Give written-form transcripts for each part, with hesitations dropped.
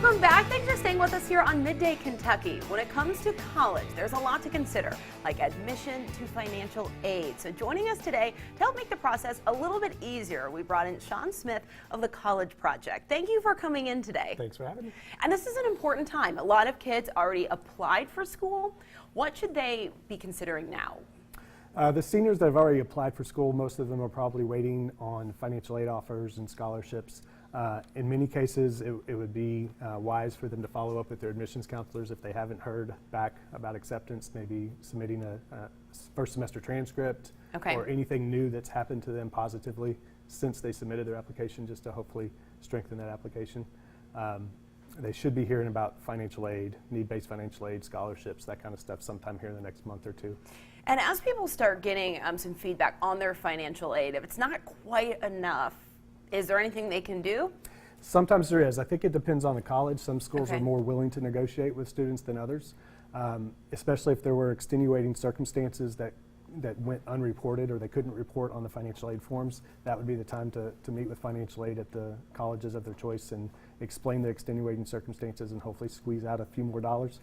Welcome back. Thanks for staying with us here on Midday Kentucky. When it comes to college, there's a lot to consider, like admission to financial aid. So joining us today to help make the process a little bit easier, we brought in Sean Smith of the College Project. Thank you for coming in today. Thanks for having me. And this is an important time. A lot of kids already applied for school. What should they be considering now? The seniors that have already applied for school, most of them are probably waiting on financial aid offers and scholarships. In many cases, it would be wise for them to follow up with their admissions counselors if they haven't heard back about acceptance, maybe submitting a first semester transcript or anything new that's happened to them positively since they submitted their application, just to hopefully strengthen that application. They should be hearing about financial aid, need-based financial aid, scholarships, that kind of stuff sometime here in the next month or two. And as people start getting some feedback on their financial aid, if it's not quite enough, is there anything they can do? Sometimes there is. I think it depends on the college. Some schools are more willing to negotiate with students than others, especially if there were extenuating circumstances that went unreported or they couldn't report on the financial aid forms. That would be the time to meet with financial aid at the colleges of their choice and explain the extenuating circumstances and hopefully squeeze out a few more dollars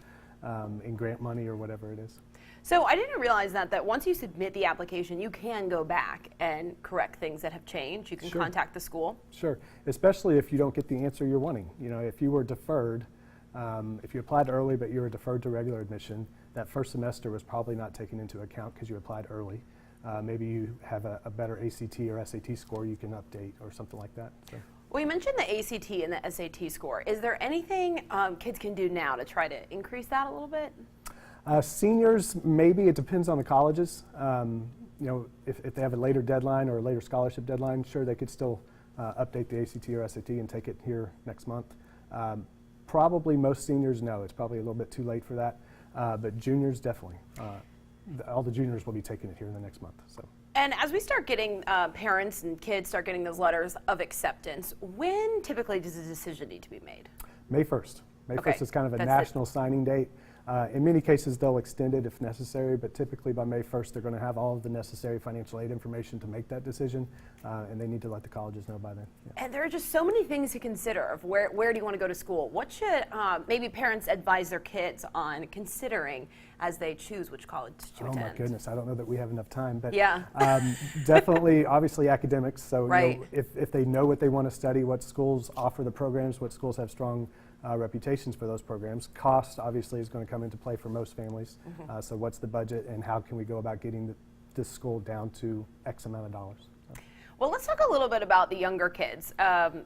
in grant money or whatever it is. So I didn't realize that once you submit the application, you can go back and correct things that have changed. You can contact the school. Sure, especially if you don't get the answer you're wanting. You know, if you were deferred, if you applied early but you were deferred to regular admission, that first semester was probably not taken into account because you applied early. Maybe you have a better ACT or SAT score you can update or something like that. So. Well, you mentioned the ACT and the SAT score. Is there anything kids can do now to try to increase that a little bit? Seniors, maybe. It depends on the colleges. You know, if they have a later deadline or a later scholarship deadline, sure, they could still update the ACT or SAT and take it here next month. Probably most seniors, no. It's probably a little bit too late for that. But juniors, definitely. All the juniors will be taking it here in the next month. So. And as we start getting parents and kids start getting those letters of acceptance, when typically does a decision need to be made? May 1st. May 1st is kind of a national signing date. In many cases, they'll extend it if necessary, but typically by May 1st, they're going to have all of the necessary financial aid information to make that decision, and they need to let the colleges know by then. Yeah. And there are just so many things to consider of where do you want to go to school? What should maybe parents advise their kids on considering as they choose which college to attend? Oh my goodness, I don't know that we have enough time, but yeah. Definitely, obviously academics. So right. You know, if they know what they want to study, what schools offer the programs, what schools have strong reputations for those programs. Cost obviously is going to come into play for most families. So what's the budget and how can we go about getting this school down to X amount of dollars? So. Well, let's talk a little bit about the younger kids.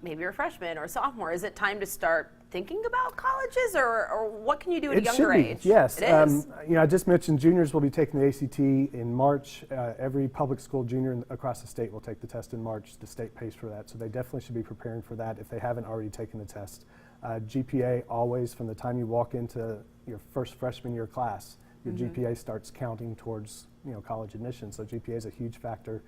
Maybe you're a freshman or a sophomore. Is it time to start thinking about colleges or what can you do at a younger age? Yes. It is. You know, I just mentioned juniors will be taking the ACT in March. Every public school junior across the state will take the test in March. The state pays for that. So they definitely should be preparing for that if they haven't already taken the test. GPA always, from the time you walk into your first freshman year class, your GPA starts counting towards college admission. So GPA is a huge factor.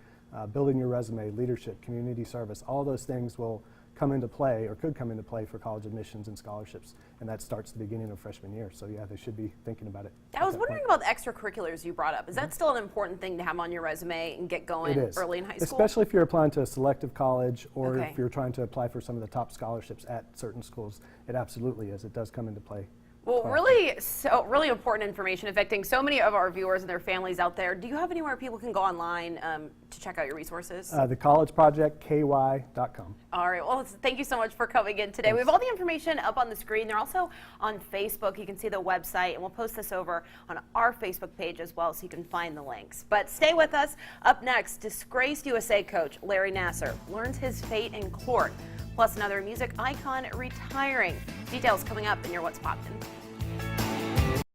Building your resume, leadership, community service, all those things will come into play or could come into play for college admissions and scholarships, and that starts the beginning of freshman year. So yeah, they should be thinking about it. I was wondering about the extracurriculars you brought up. Is that still an important thing to have on your resume and get going early in high school? Especially if you're applying to a selective college or if you're trying to apply for some of the top scholarships at certain schools. It absolutely is. It does come into play. Well, really important information affecting so many of our viewers and their families out there. Do you have anywhere people can go online to check out your resources? The College Project, ky.com. All right. Well, thank you so much for coming in today. Thanks. We have all the information up on the screen. They're also on Facebook. You can see the website, and we'll post this over on our Facebook page as well so you can find the links. But stay with us. Up next, disgraced USA coach Larry Nassar learns his fate in court, plus another music icon retiring. Details coming up in your What's Poppin'.